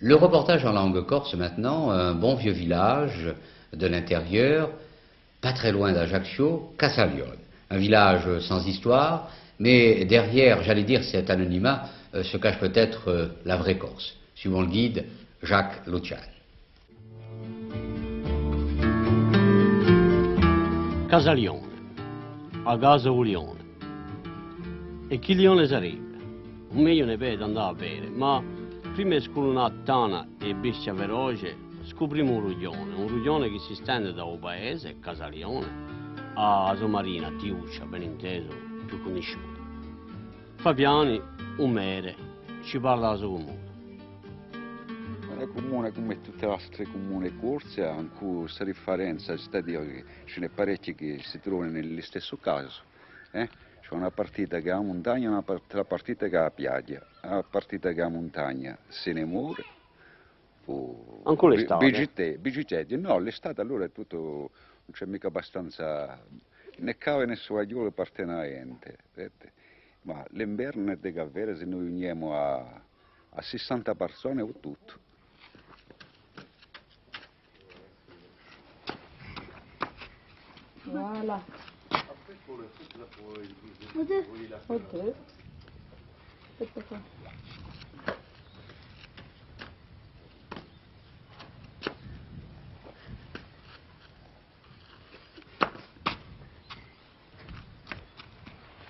Le reportage en langue corse maintenant, un bon vieux village de l'intérieur, pas très loin d'Ajaccio, Casaliole. Un village sans histoire, mais derrière, j'allais dire, cet anonymat, se cache peut-être la vraie Corse, suivant le guide Jacques Luciani. Casalione, a casa un lione. E chi lione sarebbe? Un meglio ne vede andare a bere, ma prima di sculunare tana e bestia feroce, scopriamo un ruglione che si stende da un paese, Casalione, a Somarina, Tiuccia, ben inteso, più conosciuto. Fabiani, un mere, ci parla la sua comune. Il comune, come tutte le altre comuni corse, ha anche questa differenza, sta dire che ce n'è parecchi che si trovano nello stesso caso. C'è una partita che ha montagna e una partita che ha piaggia. Una partita che ha montagna se ne muore. Anche l'estate? Bigitetti. No, l'estate allora è tutto, non c'è mica abbastanza, né cave né suagliolo parte niente. Ma l'inverno è di Cavere, se noi uniamo a 60 persone o tutto. Voilà. Aspetta qua.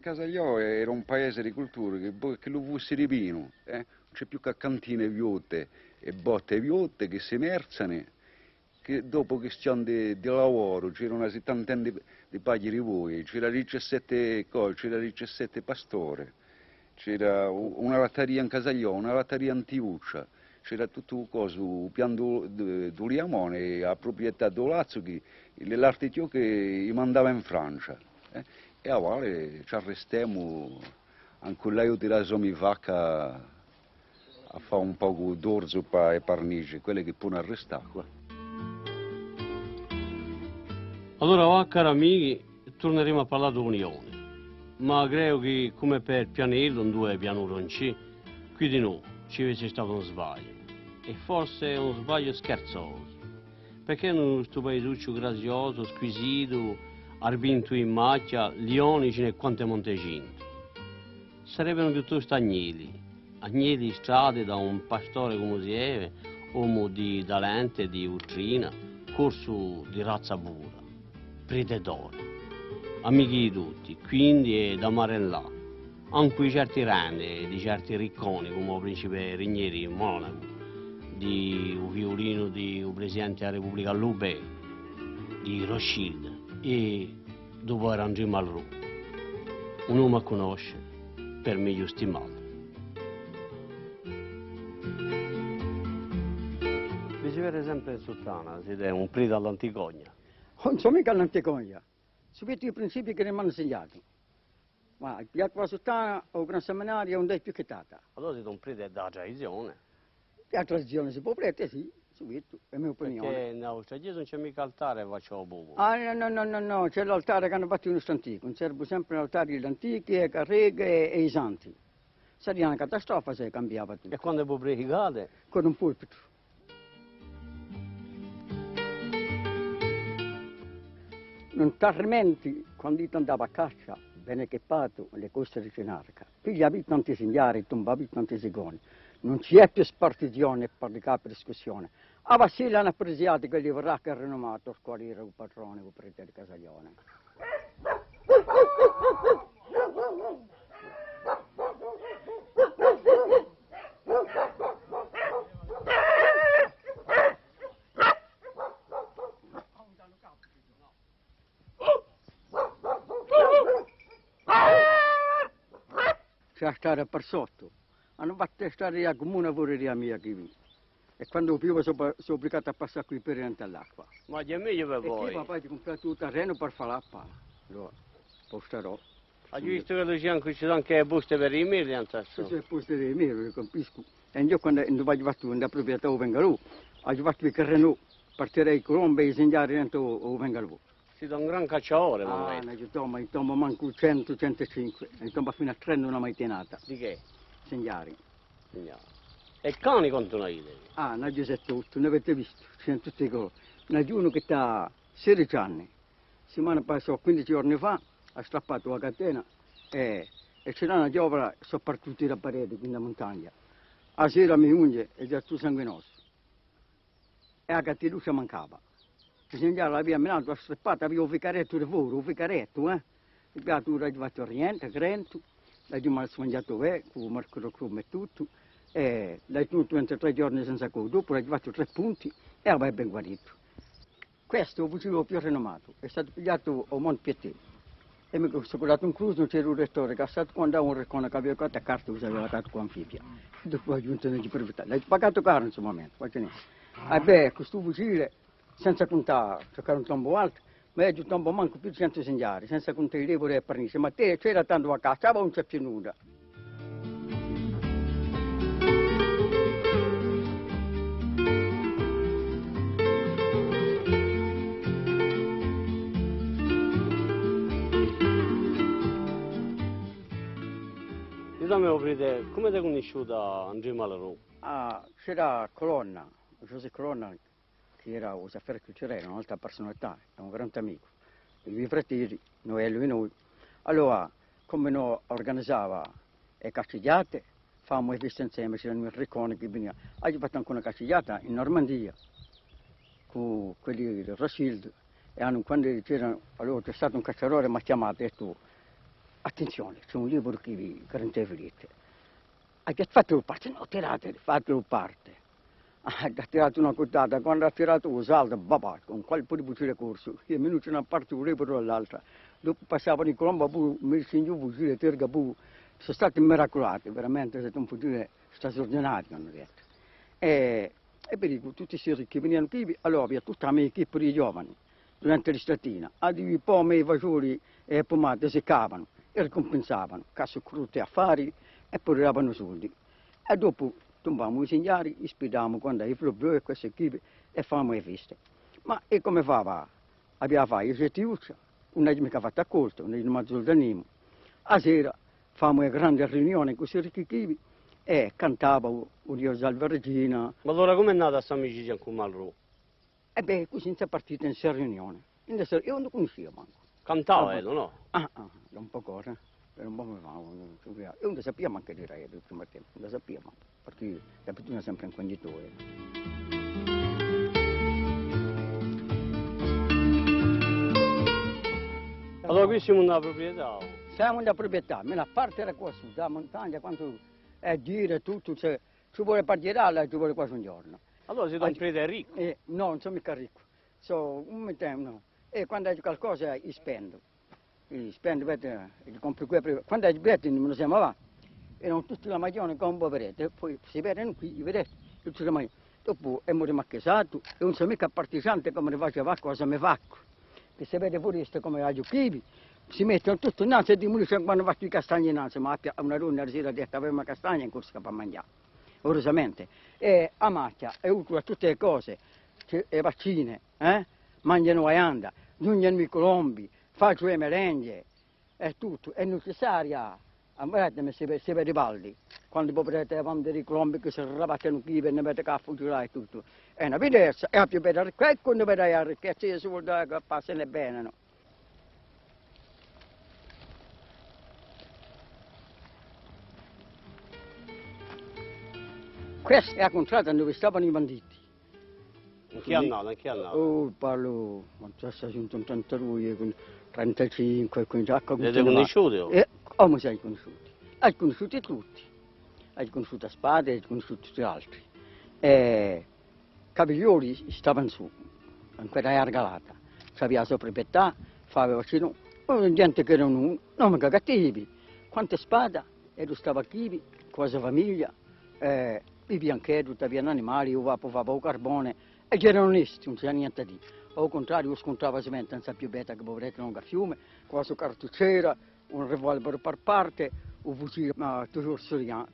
Casagliò era un paese di cultura che lo fosse di vino, non c'è più che cantine viotte e botte viotte che si merzano, che dopo che stiamo di lavoro c'era una settantina di paghi di voi, c'era 17 c'era 17 pastore, c'era una latteria in Casagliò, una latteria in Tiuccia, c'era tutto cosa, il piano di Liamone, la proprietà di Lazio, che l'artitio che mandava in Francia. E a Vale ci arrestiamo, anche lei di la vacca a fare un po' d'orzo e parnice, quelle che può arrestare qua. Allora, cari amici, torneremo a parlare di unione, ma credo che come per Pianello, un due pianuronci, qui di noi ci avesse stato uno sbaglio, e forse uno sbaglio scherzoso, perché in questo paesuccio grazioso, squisito, arbinto in macchia, lionici e quante montecinto. Sarebbero piuttosto agnelli strade da un pastore come si deve, uomo di talente, di utrina, corso di razza pura, predatori, amici di tutti, quindi è da mare in là, anche certi rende, di certi ricconi come il principe Rinieri in Monaco, di un violino di un presidente della Repubblica Lubè, di Rothschild, e dopo era André Malraux, un uomo a conoscere, per meglio stimato. Si vede sempre in Sultana, siete un prete all'anticogna. Non so mica all'anticogna, subito i principi che ne mi hanno insegnato. Ma il piatto della Sultana o il Gran Seminario è un dei più che tata. Allora siete un prete della tradizione. La tradizione si può prete, sì. Subito, è mia opinione. Perché nella vostra chiesa non c'è mica altare e faccio bobo. Ah, no, c'è l'altare che hanno fatto in questo antico, conservo sempre l'altare degli antichi, le carreghe e i santi. Sarebbe una catastrofe se cambiava tutto. E quando voi predicate? Con un pulpito. Non t'arrementi quando io andavo a caccia, ben equipato, le coste di Cenarca. Piglia tanti signori, tombavi tanti segoni. Non c'è più spartizione per le capi discussione. A Vassile hanno apprezzato quelli verrà rinomato, qual era il padrone, il prete di Casaglione. C'è stare per sotto. Hanno fatto stare a comune pure di mia qui. E quando piove sono obbligato a passare qui per entrare all'acqua. Ma è meglio per E voi. qui papà ti compra tutto il terreno per fare la pala. Allora, posterò. Hai visto che ci sono anche buste per i mirli? Questo è il posto dei miei, lo capisco. E io quando vaggio fatto una proprietà o vengalù, ho fatto il terreno, partirei colombe e segnare dentro o vengalù. Siete un gran cacciatore, ma io tomo manco 100, 105, e tomo fino a 30 una maitinata. Di che? Segnari. Signore. E cani quanto ne avete? Ah, ne avete tutto, ne avete visto, c'è tutte le cose. Ne c'è uno che ha 16 anni, settimana passata, 15 giorni fa, ha strappato la catena e c'era una giovane soprattutto da parete, qui in montagna. A sera mi unge e già tutto sanguinoso. E la cattiluccia mancava. Bisogna l'aveva menato, ha strappato, aveva un ficaretto di fuori, un ficaretto, Il piatto era fatto oriente, grento, l'abbiamo mangiato con il mercato crudo e tutto. E l'hai tenuto 23 giorni senza cosa, dopo l'hai fatto 3 punti e aveva ben guarito. Questo è il fucile più rinomato, è stato pigliato a Montpieter. E mi sono dato un cruise, non c'era un rettore, che è stato quando un rettore che aveva fatto a carta, usava la carta con anfibia. Dopo ha aggiunto le proprietà, l'hai pagato caro in questo momento, qualche niente. E beh, questo fucile, senza contare, giocare un tombo alto, ma è un tombo manco più di 100 segnali, senza contare i levori e pernice, ma te c'era tanto a casa, non c'è più nulla. Come ti hai conosciuta Andrea Malraux? Ah, c'era Colonna, Giuseppe Colonna, che era un affare culturale, un'altra personalità, è un grande amico. I miei fratelli, noi e noi. Allora, come noi organizzava le castigliate, facciamo le feste insieme, c'erano i ricconi che venivano. Oggi fatto anche una castigliata in Normandia, con quelli del Rothschild, e quando c'era, allora c'è stato un cacciatore, mi ha chiamato e ha detto, attenzione, c'è un libro che vi garanteva niente. Ha fatto parte, no, fatelo parte. Ha tirato una cottata, quando ha tirato un salto, babà, con quel po' di fucile corso, io mi da una parte un libro dall'altra. Dopo passavano i colombo, mi insegno fucile, terga sono stati miracolati, veramente è stato un fucile straordinario, hanno detto. E per tutti questi ricchi venivano qui, allora aveva tutta la mia equipe di giovani, durante l'estate, i pomi, i fagioli e le pomate seccavano e ricompensavano, caso crude affari, e poi davano soldi. E dopo tombavamo i segnali, ispedavamo quando i flobbiò e queste equipe e facevamo le feste. Ma e come fava? Abbiamo fatto i settiuccia, non è mica fatto accolto, non è rimasto d'animo. A sera facevamo le grandi riunioni con questi ricchi equipe e cantavamo un Dio salve Regina. Ma allora com'è nata questa amicizia con Malraux? E beh, così si è partita in questa riunione. Io non lo conoscevo manco. Cantava, no? Un po' cosa. Era un po' io non lo sapevo manco dire il primo tempo, non lo sapevo, perché la pittura è sempre un conditore. Allora qui siamo nella proprietà? Siamo nella proprietà, ma la parte era qua su, da montagna, quando è gira tutto, ci vuole partire, ci vuole quasi un giorno. Allora siete un prete ricco? No, non sono mica ricco, no. E quando hai qualcosa spendo. Spendo, compro qui, quando hai biglietti non me lo siamo va, erano tutti la mattina con un poveretto, poi si vedono qui, vedete, tutti la mattina. Dopo è marchesato e non so mica partigiante come ne faceva cosa mi faccio. E si vede pure questo come la giochivi, si mettono tutto innanzi e diminuiscono quando faccio i castagni innanzi, ma una donna la sera ha detto aveva una castagna in corsa per mangiare, orosamente. E a macchia è utile a tutte le cose, le vaccine, mangiano aianda, giungono i colombi, faccio le merenghe, è tutto, è necessaria. A me si vede baldi, quando potrete vendere i colombi che si rabattono qui, ne mette a fuggire e tutto. È una diversa, è la più bella ricchezza, e quando vede la ricchezza si vuol dire che passano bene, no? Questa è la contrada dove stavano i banditi. In che anno? Oh, parlo, non so se sono 32, 35, 15 anni. Siete conosciuti? Come siamo conosciuti? Hai conosciuti tutti. Hai conosciuto a Spade, hai conosciuto tutti gli altri. Caviglioli stavano su, in quella argalata. C'aveva la sua proprietà, faceva vicino, gente che erano non mica cattivi. Quante spade, e stava qui, con la sua famiglia, viveva anche, avevano animali, faceva il carbone, e c'erano onesti, non c'era niente di. Al contrario, scontrava semente, non sa più beta che poveretto non ha fiume, con la sua cartucciera, un revolver per parte, un fucile, ma toujours souriant.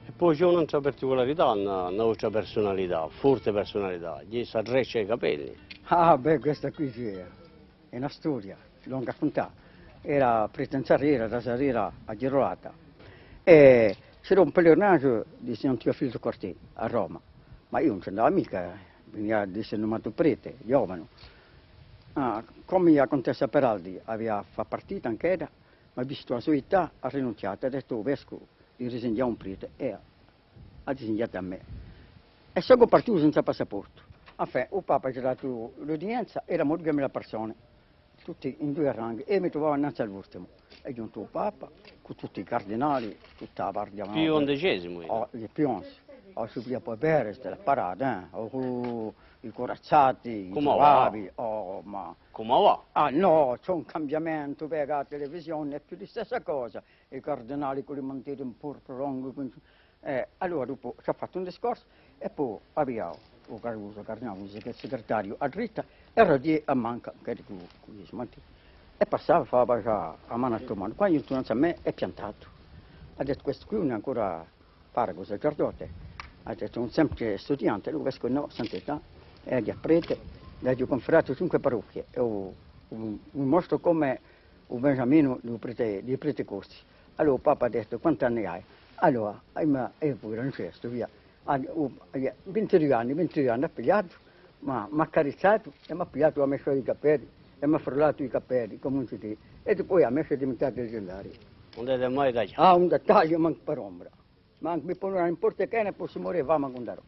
E poi c'è un'altra particolarità, una vostra personalità, forte personalità, gli si arreccia i capelli. Ah, beh, questa qui è una storia, lunga raccontare. era pretenziariera, rasariera a Girolata. E c'era un pellegrinaggio di San Teofilo Cortè a Roma, ma io non ci andavo mica, veniva di essere nominato prete, giovane. Come la contessa Peraldi aveva fatto partita anche ella, ma visto la sua età ha rinunciato, ha detto vescovo di risegnare un prete e ha disegnato a me. E sono partito senza passaporto. Enfin, il Papa ci ha dato l'udienza, erano 2000 persone, tutti in due ranghi, e mi trovavo innanzi all'ultimo. È giunto il Papa, con tutti i cardinali, tutta la guardia. Pio XI. I Pionsi, ho subito poi Perez, la parata, i corazzati, i bravi, ma... Come va? Ah no, c'è un cambiamento, perché la televisione è più la stessa cosa, i cardinali con le mantiere in purpurong. Allora dopo ci ha fatto un discorso e poi abbiamo il Caruso Cardinale, che è il segretario a dritta, era di a manca, che è di cui e passava, faceva già a mano a mano. Quando è tornato a me è piantato. Ha detto questo qui non è ancora parroco sacerdote, ha detto un semplice studiante, lui vescovo no, santità, è di prete, gli ho conferato 5 parrocchie, e un mostro come un beniamino di prete corsi. Allora il Papa ha detto quanti anni hai? Allora, e poi non c'è sto via. 22 anni ha pigliato, ma mi ha accarezzato e mi ha pigliato, ha messo i capelli e mi ha frullato i capelli, come si dice, e poi ha messo a diventare leggendario. Non deve mai tagliare. Ah, un dettaglio manca per ombra. Ma anche mi pone in porta che ne posso morire, va a mandare.